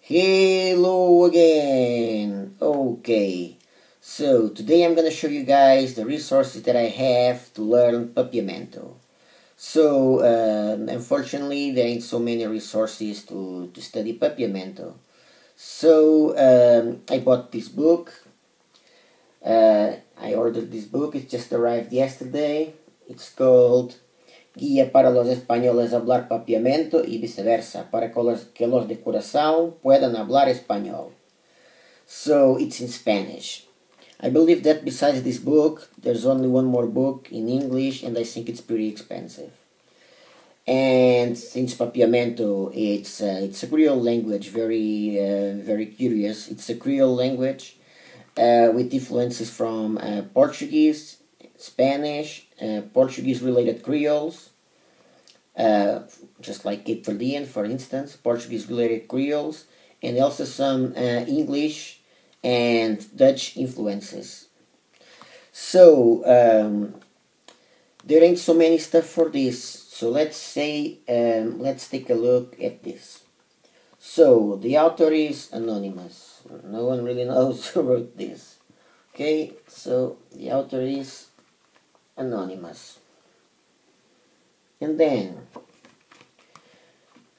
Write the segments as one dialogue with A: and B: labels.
A: Hello again. Okay, so today I'm gonna show you guys the resources that I have to learn Papiamento. So unfortunately there ain't so many resources to study Papiamento. So I bought this book. I ordered this book. It just arrived yesterday. It's called Guía para los españoles hablar papiamento y viceversa, para que los de Curazao puedan hablar español. So it's in Spanish. I believe that besides this book, there's only one more book in English, and I think it's pretty expensive. And since Papiamento, it's a Creole language, very curious. It's a Creole language with influences from Portuguese, Spanish, Portuguese-related Creoles, just like Cape Verdean, for instance, Portuguese-related Creoles, and also some English and Dutch influences. So there ain't so many stuff for this. So let's take a look at this. So the author is anonymous. No one really knows who wrote this. Okay, so the author is anonymous. And then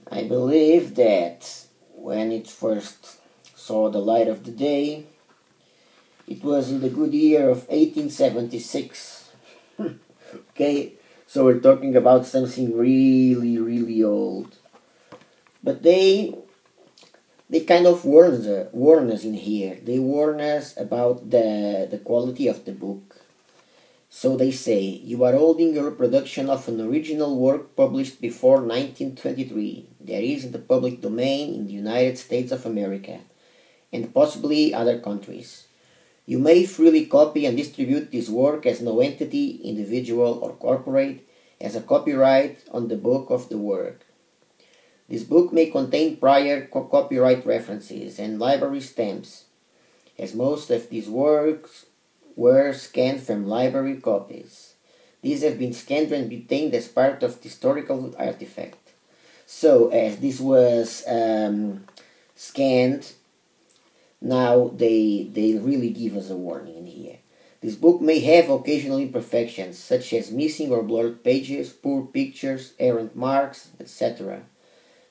A: I believe that when it first saw the light of the day, it was in the good year of 1876. Okay, so we're talking about something really old. But they kind of warn us in here. They warn us about the quality of the book. So they say, you are holding a reproduction of an original work published before 1923. That is in the public domain in the United States of America, and possibly other countries. You may freely copy and distribute this work as no entity, individual or corporate, as a copyright on the book of the work. This book may contain prior copyright references and library stamps, as most of these works were scanned from library copies. These have been scanned and retained as part of the historical artifact. So, as this was scanned, now they really give us a warning in here. This book may have occasional imperfections, such as missing or blurred pages, poor pictures, errant marks, etc.,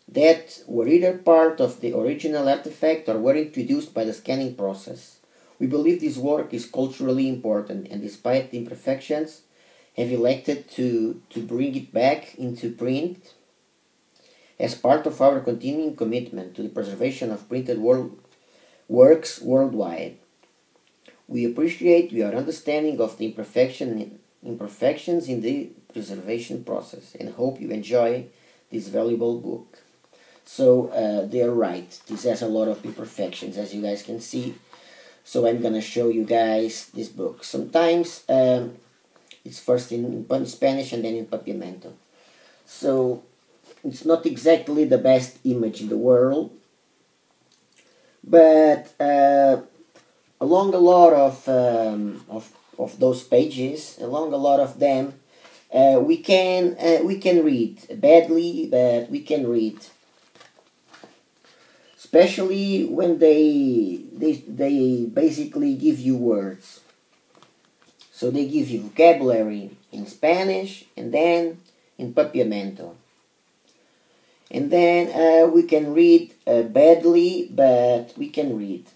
A: that were either part of the original artifact or were introduced by the scanning process. We believe this work is culturally important, and despite the imperfections, have elected to bring it back into print as part of our continuing commitment to the preservation of printed works worldwide. We appreciate your understanding of the imperfections in the preservation process and hope you enjoy this valuable book. So they're right. This has a lot of imperfections, as you guys can see. So I'm gonna show you guys this book. Sometimes it's first in Spanish and then in Papiamento. So it's not exactly the best image in the world, but along a lot of those pages, along a lot of them, we can read badly, but we can read. Especially when they basically give you words. So they give you vocabulary in Spanish and then in Papiamento. And then we can read badly, but we can read.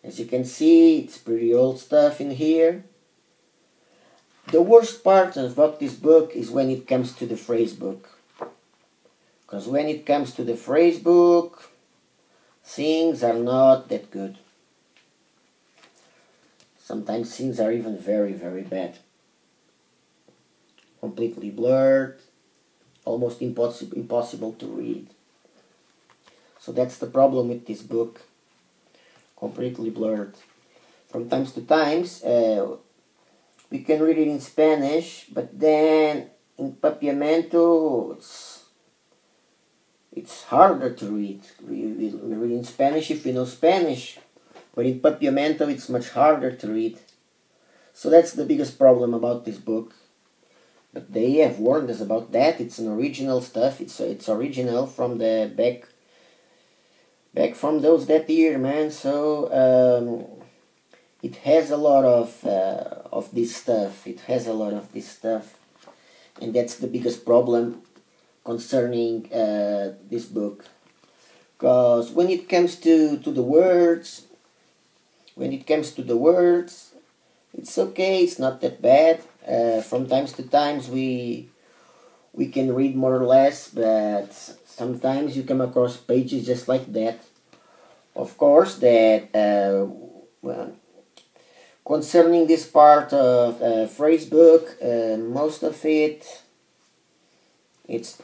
A: As you can see, it's pretty old stuff in here. The worst part about this book is when it comes to the phrase book. Because when it comes to the phrase book, things are not that good. Sometimes things are even very bad. Completely blurred, almost impossible to read. So that's the problem with this book. Completely blurred. From times to times, we can read it in Spanish, but then in Papiamento, it's harder to read. We read in Spanish if we know Spanish, but in Papiamento it's much harder to read. So that's the biggest problem about this book. But they have warned us about that. It's an original stuff. It's original from the back from those that year, man. So it has a lot of this stuff. It has a lot of this stuff, and that's the biggest problem concerning this book. Because when it comes to the words, it's okay. It's not that bad. From times to times we can read more or less, but sometimes you come across pages just like that. Of course, that well, concerning this part of phrase book, most of it, it's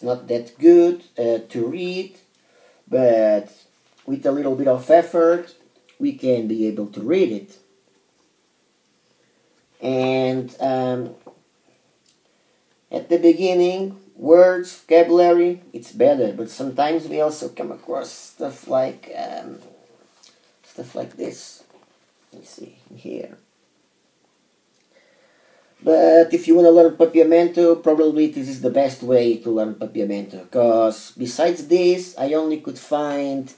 A: not that good to read, but with a little bit of effort, we can be able to read it. And at the beginning, words, vocabulary, it's better. But sometimes we also come across stuff like this. Let me see here. But if you want to learn Papiamento, probably this is the best way to learn Papiamento. Because besides this, I only could find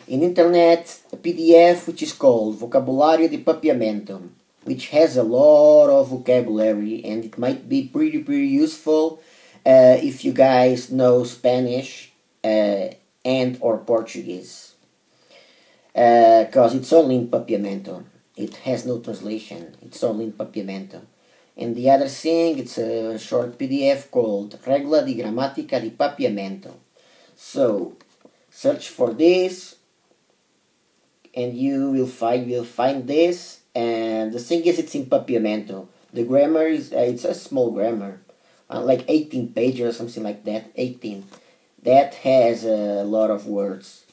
A: in internet a PDF which is called Vocabulário de Papiamento, which has a lot of vocabulary, and it might be pretty useful if you guys know Spanish and or Portuguese, because it's only in Papiamento. It has no translation. It's only in Papiamento. And the other thing, it's a short PDF called Regla de Gramática de Papiamento. So search for this, and you will find this. And the thing is, it's in Papiamento. The grammar is it's a small grammar, like 18 pages or something like that. 18. That has a lot of words,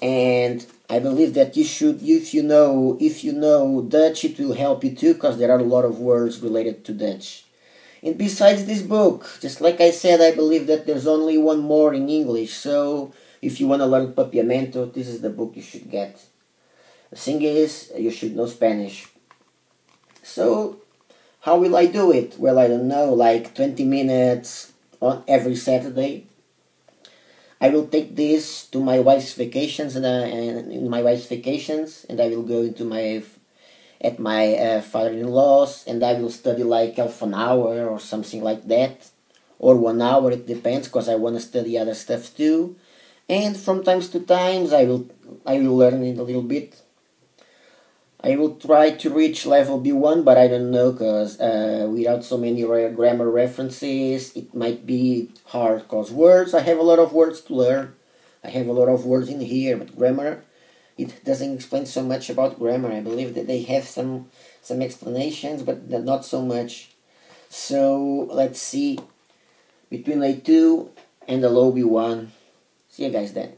A: and I believe that you should, if you know Dutch, it will help you too, because there are a lot of words related to Dutch. And besides this book, just like I said, I believe that there's only one more in English. So if you want to learn Papiamento, this is the book you should get. The thing is, you should know Spanish. So, how will I do it? Well, I don't know, like 20 minutes on every Saturday. I will take this to my wife's vacations, and in my wife's vacations, and I will go into my father-in-law's, and I will study like half an hour or something like that, or 1 hour. It depends, because I want to study other stuff too. And from times to times, I will learn it a little bit. I will try to reach level B1, but I don't know, because without so many grammar references, it might be hard, because words, I have a lot of words to learn. I have a lot of words in here, but grammar, it doesn't explain so much about grammar. I believe that they have some explanations, but not so much. So, let's see, between A2 and the low B1. See you guys then.